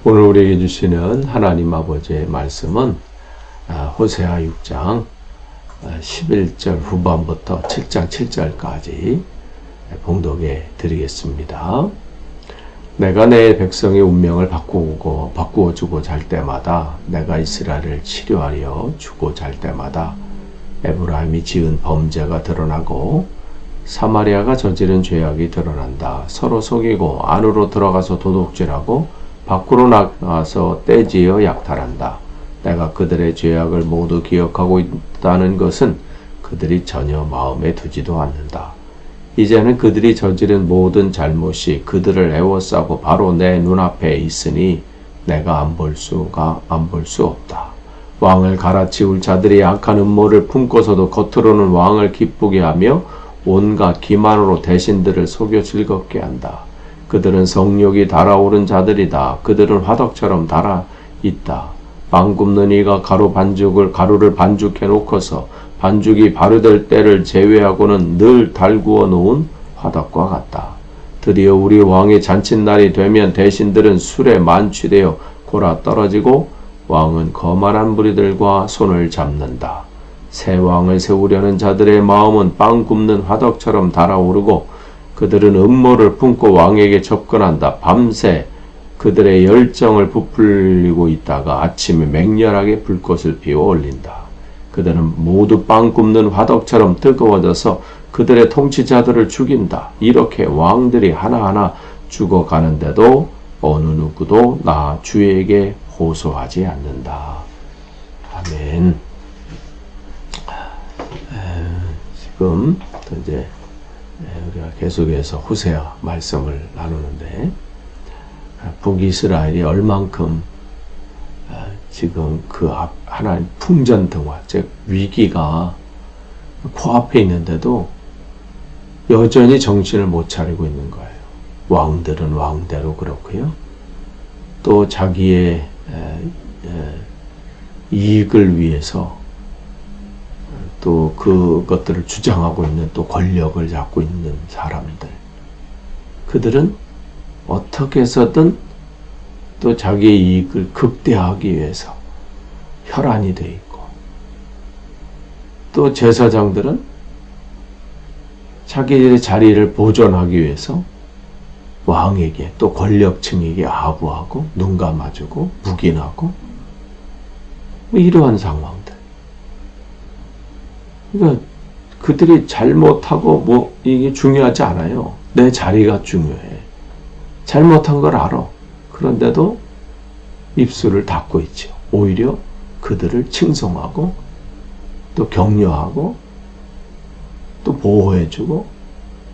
오늘 우리에게 주시는 하나님 아버지의 말씀은 호세아 6장 11절 후반부터 7장 7절까지 봉독해 드리겠습니다. 내가 내 백성의 운명을 바꾸어 주고 잘 때마다, 내가 이스라엘을 치료하려 주고 잘 때마다 에브라임이 지은 범죄가 드러나고 사마리아가 저지른 죄악이 드러난다. 서로 속이고 안으로 들어가서 도둑질하고 밖으로 나가서 떼지어 약탈한다. 내가 그들의 죄악을 모두 기억하고 있다는 것은 그들이 전혀 마음에 두지도 않는다. 이제는 그들이 저지른 모든 잘못이 그들을 애워싸고 바로 내 눈앞에 있으니 내가 안 볼 수 없다. 왕을 갈아치울 자들이 악한 음모를 품고서도 겉으로는 왕을 기쁘게 하며 온갖 기만으로 대신들을 속여 즐겁게 한다. 그들은 성욕이 달아오른 자들이다. 그들은 화덕처럼 달아있다. 빵 굽는 이가 가루를 반죽해 놓고서 반죽이 발효될 때를 제외하고는 늘 달구어 놓은 화덕과 같다. 드디어 우리 왕의 잔칫날이 되면 대신들은 술에 만취되어 골아 떨어지고 왕은 거만한 무리들과 손을 잡는다. 새 왕을 세우려는 자들의 마음은 빵 굽는 화덕처럼 달아오르고 그들은 음모를 품고 왕에게 접근한다. 밤새 그들의 열정을 부풀리고 있다가 아침에 맹렬하게 불꽃을 피워 올린다. 그들은 모두 빵 굽는 화덕처럼 뜨거워져서 그들의 통치자들을 죽인다. 이렇게 왕들이 하나하나 죽어가는데도 어느 누구도 나 주에게 호소하지 않는다. 아멘. 지금 이제 우리가 계속해서 호세아 말씀을 나누는데, 북이스라엘이 얼만큼 지금 그 하나님 풍전등화, 즉 위기가 코앞에 있는데도 여전히 정신을 못 차리고 있는 거예요. 왕들은 왕대로 그렇고요. 또 자기의 이익을 위해서 또 그것들을 주장하고 있는, 또 권력을 잡고 있는 사람들, 그들은 어떻게 해서든 또 자기의 이익을 극대화하기 위해서 혈안이 되어 있고, 또 제사장들은 자기의 자리를 보존하기 위해서 왕에게, 또 권력층에게 아부하고 눈 감아주고 묵인하고, 이러한 상황들. 그러니까 그들이 잘못하고 이게 중요하지 않아요. 내 자리가 중요해. 잘못한 걸 알아. 그런데도 입술을 닫고 있죠. 오히려 그들을 칭송하고 또 격려하고 또 보호해주고,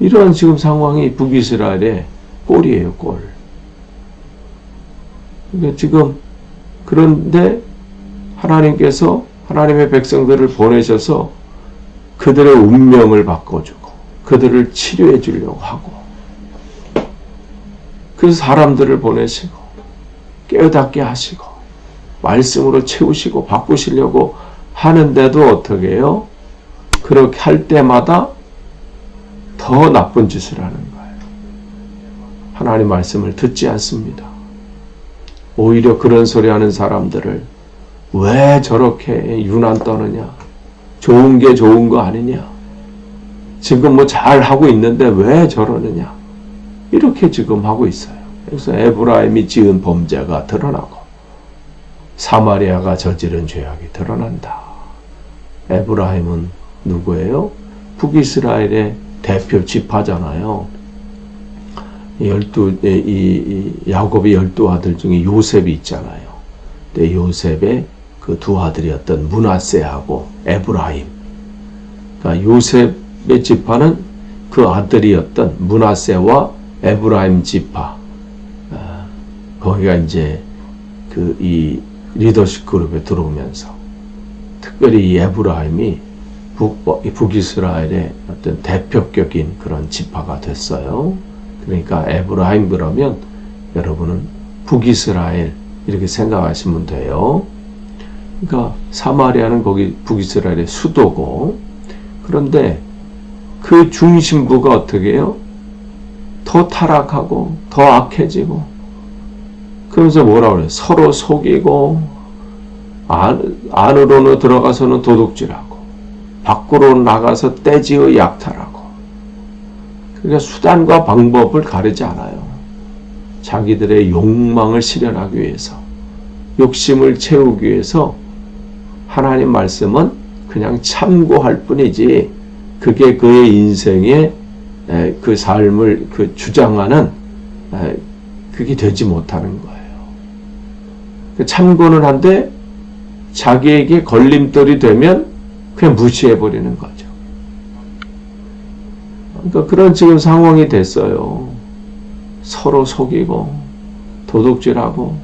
이러한 지금 상황이 북이스라엘의 꼴이에요. 꼴. 그러니까 지금, 그런데 하나님께서 하나님의 백성들을 보내셔서 그들의 운명을 바꿔주고 그들을 치료해 주려고 하고, 그래서 사람들을 보내시고 깨닫게 하시고 말씀으로 채우시고 바꾸시려고 하는데도 어떻게 해요? 그렇게 할 때마다 더 나쁜 짓을 하는 거예요. 하나님 말씀을 듣지 않습니다. 오히려 그런 소리 하는 사람들을 왜 저렇게 유난 떠느냐? 좋은 게 좋은 거 아니냐? 지금 뭐 잘 하고 있는데 왜 저러느냐? 이렇게 지금 하고 있어요. 그래서 에브라임이 지은 범죄가 드러나고 사마리아가 저지른 죄악이 드러난다. 에브라임은 누구예요? 북이스라엘의 대표 지파잖아요. 야곱의 12아들 중에 요셉이 있잖아요. 근데 요셉의 그 두 아들이었던 므낫세하고 에브라임. 그러니까 요셉의 지파는 그 아들이었던 므낫세와 에브라임 지파. 거기가 이제 이 리더십 그룹에 들어오면서 특별히 이 에브라임이 북이스라엘의 어떤 대표격인 그런 지파가 됐어요. 그러니까 에브라임 그러면 여러분은 북이스라엘 이렇게 생각하시면 돼요. 그러니까 사마리아는 거기 북이스라엘의 수도고, 그런데 그 중심부가 어떻게 해요? 더 타락하고 더 악해지고 그러면서 뭐라 그래요? 서로 속이고, 안으로는 들어가서는 도둑질하고, 밖으로 나가서 떼지어 약탈하고. 그러니까 수단과 방법을 가리지 않아요. 자기들의 욕망을 실현하기 위해서, 욕심을 채우기 위해서 하나님 말씀은 그냥 참고할 뿐이지, 그게 그의 인생의 그 삶을 주장하는 그게 되지 못하는 거예요. 참고는 한데 자기에게 걸림돌이 되면 그냥 무시해버리는 거죠. 그러니까 그런 지금 상황이 됐어요. 서로 속이고 도둑질하고,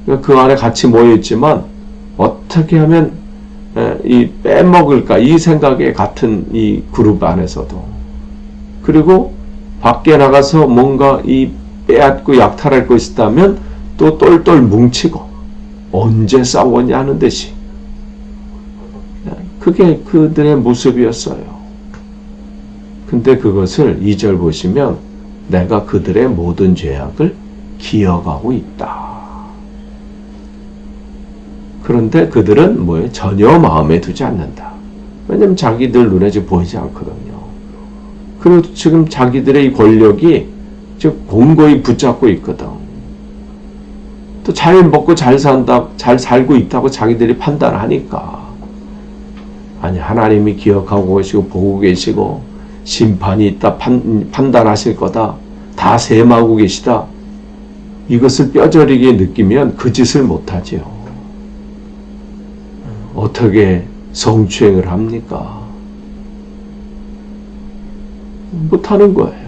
그러니까 그 안에 같이 모여있지만 어떻게 하면 이 빼먹을까, 이 생각에 같은 이 그룹 안에서도, 그리고 밖에 나가서 뭔가 이 빼앗고 약탈할 것이 있다면 또 똘똘 뭉치고 언제 싸웠냐 하는 듯이, 그게 그들의 모습이었어요. 근데 그것을 2절 보시면 내가 그들의 모든 죄악을 기억하고 있다. 그런데 그들은 뭐예요? 전혀 마음에 두지 않는다. 왜냐면 자기들 눈에 지금 보이지 않거든요. 그리고 지금 자기들의 이 권력이 지금 공고히 붙잡고 있거든. 또 잘 먹고 잘 산다, 잘 살고 있다고 자기들이 판단하니까. 아니, 하나님이 기억하고 계시고 보고 계시고 심판이 있다, 판단하실 거다, 다 셈하고 계시다, 이것을 뼈저리게 느끼면 그 짓을 못하지요. 어떻게 성추행을 합니까? 못하는 거예요.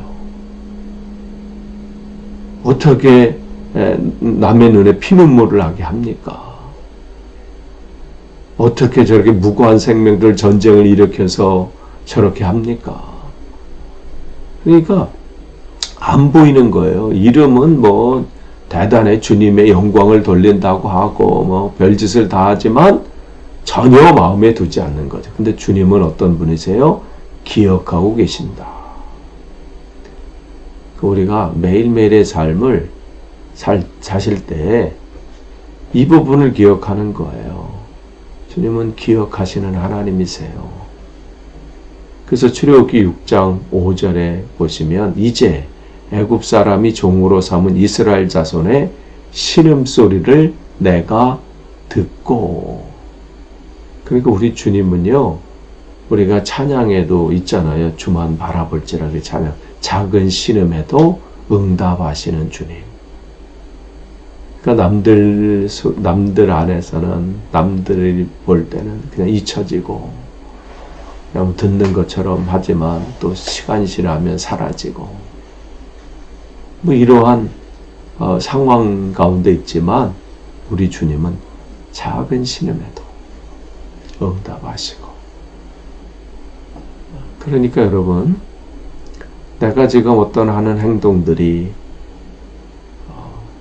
어떻게 남의 눈에 피눈물을 나게 합니까? 어떻게 저렇게 무고한 생명들 전쟁을 일으켜서 저렇게 합니까? 그러니까 안 보이는 거예요. 이름은 뭐 대단해 주님의 영광을 돌린다고 하고 뭐 별짓을 다 하지만 전혀 마음에 두지 않는 거죠. 근데 주님은 어떤 분이세요? 기억하고 계신다. 우리가 매일매일의 삶을 사실 때 이 부분을 기억하는 거예요. 주님은 기억하시는 하나님이세요. 그래서 출애굽기 6장 5절에 보시면 이제 애굽 사람이 종으로 삼은 이스라엘 자손의 신음소리를 내가 듣고. 그러니까 우리 주님은요, 우리가 찬양에도 있잖아요. 주만 바라볼지라도 찬양. 작은 신음에도 응답하시는 주님. 그러니까 남들 안에서는, 남들이 볼 때는 그냥 잊혀지고, 그냥 듣는 것처럼 하지만 또 시간이 지나면 사라지고, 뭐 이러한 상황 가운데 있지만 우리 주님은 작은 신음에도 응답하시고. 그러니까 여러분, 내가 지금 어떤 하는 행동들이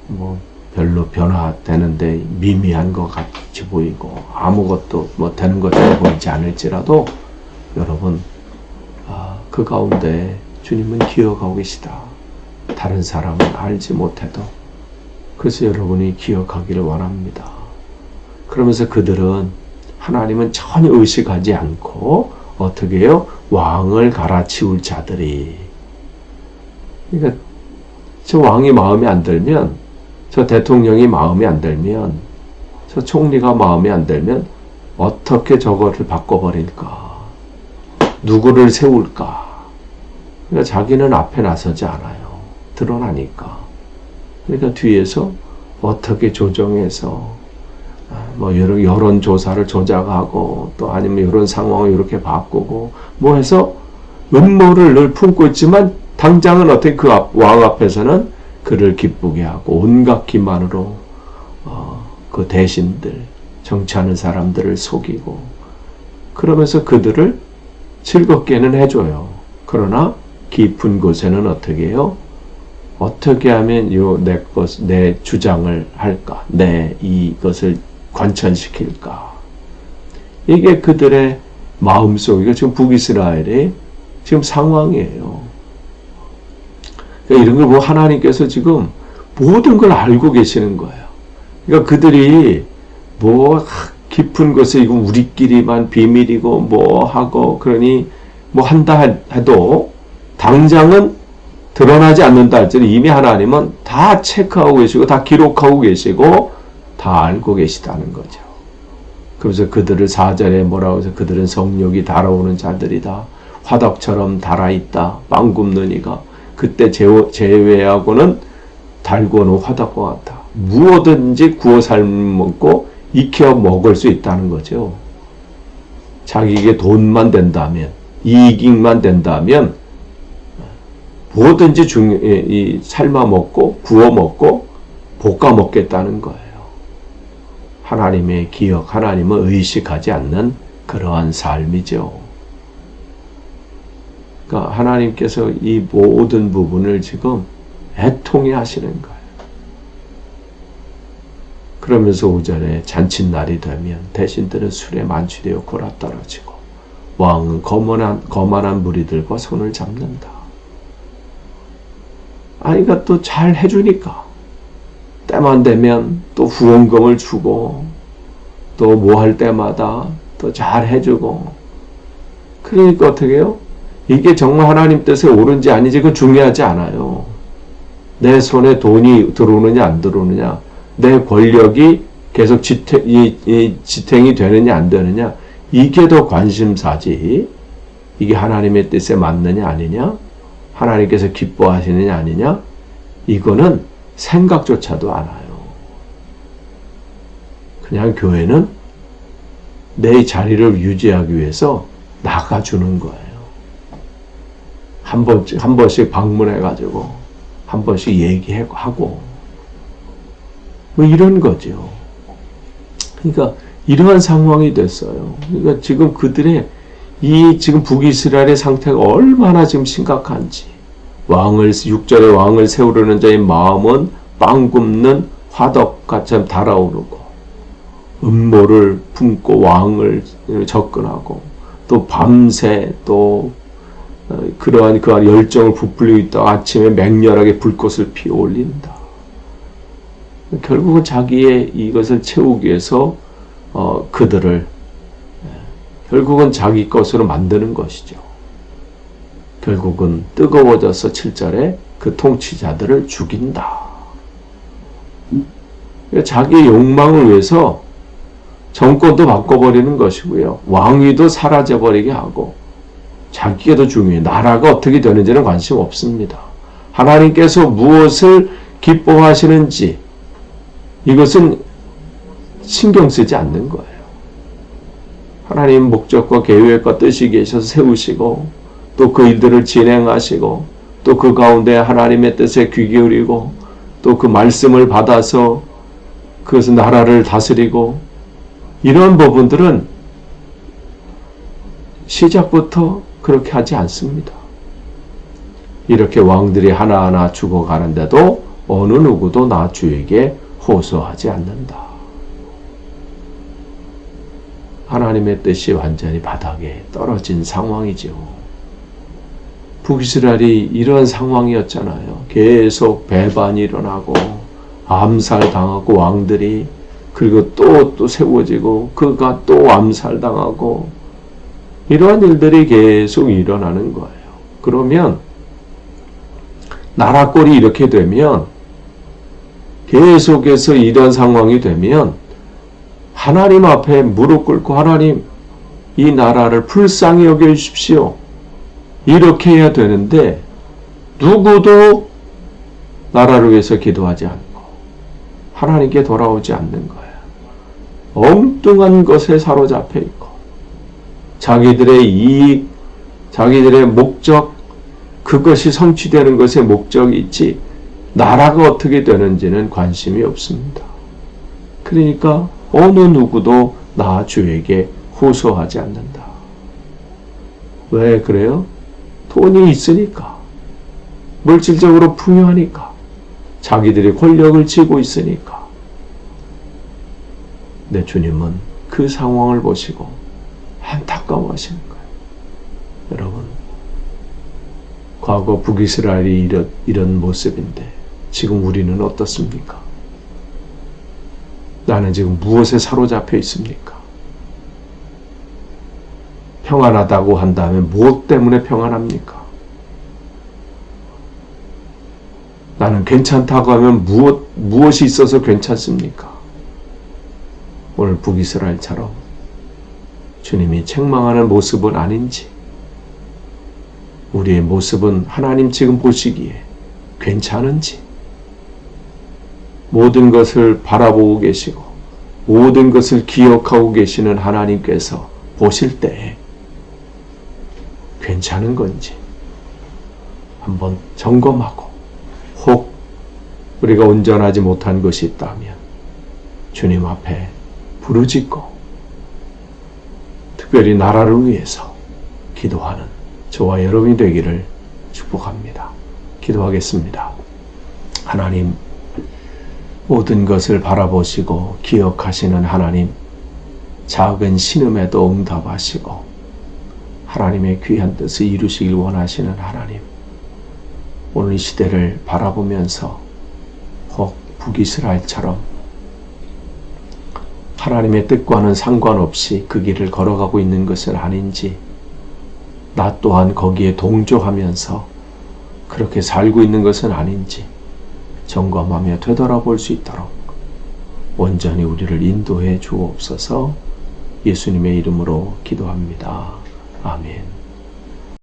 뭐 별로 변화되는데 미미한 것 같이 보이고 아무것도 뭐 되는 것처럼 보이지 않을지라도 여러분, 그 가운데 주님은 기억하고 계시다. 다른 사람은 알지 못해도. 그래서 여러분이 기억하기를 원합니다. 그러면서 그들은, 하나님은 전혀 의식하지 않고 어떻게 해요? 왕을 갈아치울 자들이. 그러니까 저 왕이 마음에 안 들면, 저 대통령이 마음에 안 들면, 저 총리가 마음에 안 들면 어떻게 저거를 바꿔버릴까? 누구를 세울까? 그러니까 자기는 앞에 나서지 않아요. 드러나니까. 그러니까 뒤에서 어떻게 조정해서 뭐 여론조사를 조작하고 또 아니면 이런 상황을 이렇게 바꾸고 뭐 해서 음모를 늘 품고 있지만 당장은 어떻게 그 왕 앞에서는 그를 기쁘게 하고 온갖 기만으로 그 대신들, 정치하는 사람들을 속이고 그러면서 그들을 즐겁게는 해줘요. 그러나 깊은 곳에는 어떻게 해요? 어떻게 하면 내 주장을 할까? 이것을 관철시킬까? 이게 그들의 마음속이고 지금 북이스라엘의 지금 상황이에요. 그러니까 이런 걸 보고 하나님께서 지금 모든 걸 알고 계시는 거예요. 그러니까 그들이 뭐 깊은 것에 이거 우리끼리만 비밀이고 뭐 하고 그러니 뭐 한다 해도 당장은 드러나지 않는다 할지는 이미 하나님은 다 체크하고 계시고 다 기록하고 계시고 다 알고 계시다는 거죠. 그래서 그들을 4절에 뭐라고 해서 그들은 성욕이 달아오는 자들이다. 화덕처럼 달아있다. 빵 굽는 이가 그때 제외하고는 달고 오는 화덕과 같다. 무엇든지 구워 삶고 익혀 먹을 수 있다는 거죠. 자기에게 돈만 된다면, 이익만 된다면 무엇든지 삶아 먹고 구워 먹고 볶아 먹겠다는 거예요. 하나님의 기억, 하나님을 의식하지 않는 그러한 삶이죠. 그러니까 하나님께서 이 모든 부분을 지금 애통해 하시는 거예요. 그러면서 5절에 잔칫날이 되면 대신들은 술에 만취되어 골아 떨어지고 왕은 거만한 무리들과 손을 잡는다. 아이가 또 잘 해주니까 때만 되면 또 후원금을 주고 또 뭐 할 때마다 또 잘 해주고 그러니까 어떻게 해요? 이게 정말 하나님 뜻에 옳은지 아닌지 그건 중요하지 않아요. 내 손에 돈이 들어오느냐 안 들어오느냐 내 권력이 계속 지탱이 되느냐 안 되느냐 이게 더 관심사지 이게 하나님의 뜻에 맞느냐 아니냐 하나님께서 기뻐하시느냐 아니냐 이거는 생각조차도 않아요. 그냥 교회는 내 자리를 유지하기 위해서 나가주는 거예요. 한 번씩 방문해가지고 한 번씩 얘기하고 뭐 이런 거죠. 그러니까 이러한 상황이 됐어요. 그러니까 지금 그들의 지금 북이스라엘의 상태가 얼마나 지금 심각한지 6절에 왕을 세우려는 자의 마음은 빵 굽는 화덕같이 달아오르고 음모를 품고 왕을 접근하고 또 밤새 또 그러한 열정을 부풀리고 있다가 아침에 맹렬하게 불꽃을 피워올린다. 결국은 자기의 이것을 채우기 위해서 그들을 결국은 자기 것으로 만드는 것이죠. 결국은 뜨거워져서 7절에 그 통치자들을 죽인다. 자기의 욕망을 위해서 정권도 바꿔버리는 것이고요. 왕위도 사라져버리게 하고 자기가 더 중요해요. 나라가 어떻게 되는지는 관심 없습니다. 하나님께서 무엇을 기뻐하시는지 이것은 신경 쓰지 않는 거예요. 하나님 목적과 계획과 뜻이 계셔서 세우시고 또 그 일들을 진행하시고 또 그 가운데 하나님의 뜻에 귀 기울이고 또 그 말씀을 받아서 그것은 나라를 다스리고 이런 부분들은 시작부터 그렇게 하지 않습니다. 이렇게 왕들이 하나하나 죽어가는데도 어느 누구도 나 주에게 호소하지 않는다. 하나님의 뜻이 완전히 바닥에 떨어진 상황이죠. 북이스라엘이 이런 상황이었잖아요. 계속 배반이 일어나고 암살당하고 왕들이 그리고 또 세워지고 그가 또 암살당하고 이러한 일들이 계속 일어나는 거예요. 그러면 나라 꼴이 이렇게 되면 계속해서 이런 상황이 되면 하나님 앞에 무릎 꿇고 하나님 이 나라를 불쌍히 여겨주십시오. 이렇게 해야 되는데 누구도 나라를 위해서 기도하지 않고 하나님께 돌아오지 않는 거예요. 엉뚱한 것에 사로잡혀 있고 자기들의 이익, 자기들의 목적 그것이 성취되는 것에 목적이 있지 나라가 어떻게 되는지는 관심이 없습니다. 그러니까 어느 누구도 나 주에게 호소하지 않는다. 왜 그래요? 돈이 있으니까, 물질적으로 풍요하니까, 자기들이 권력을 쥐고 있으니까. 내 주님은 그 상황을 보시고 안타까워하시는 거예요. 여러분, 과거 북이스라엘이 이런 모습인데 지금 우리는 어떻습니까? 나는 지금 무엇에 사로잡혀 있습니까? 평안하다고 한다면 무엇 때문에 평안합니까? 나는 괜찮다고 하면 무엇이 있어서 괜찮습니까? 오늘 북이스라엘처럼 주님이 책망하는 모습은 아닌지, 우리의 모습은 하나님 지금 보시기에 괜찮은지, 모든 것을 바라보고 계시고 모든 것을 기억하고 계시는 하나님께서 보실 때에 괜찮은 건지 한번 점검하고, 혹 우리가 온전하지 못한 것이 있다면 주님 앞에 부르짖고 특별히 나라를 위해서 기도하는 저와 여러분이 되기를 축복합니다. 기도하겠습니다. 하나님, 모든 것을 바라보시고 기억하시는 하나님, 작은 신음에도 응답하시고 하나님의 귀한 뜻을 이루시길 원하시는 하나님, 오늘 이 시대를 바라보면서 혹 북이스라엘처럼 하나님의 뜻과는 상관없이 그 길을 걸어가고 있는 것은 아닌지, 나 또한 거기에 동조하면서 그렇게 살고 있는 것은 아닌지 점검하며 되돌아볼 수 있도록 온전히 우리를 인도해 주옵소서. 예수님의 이름으로 기도합니다. 아멘.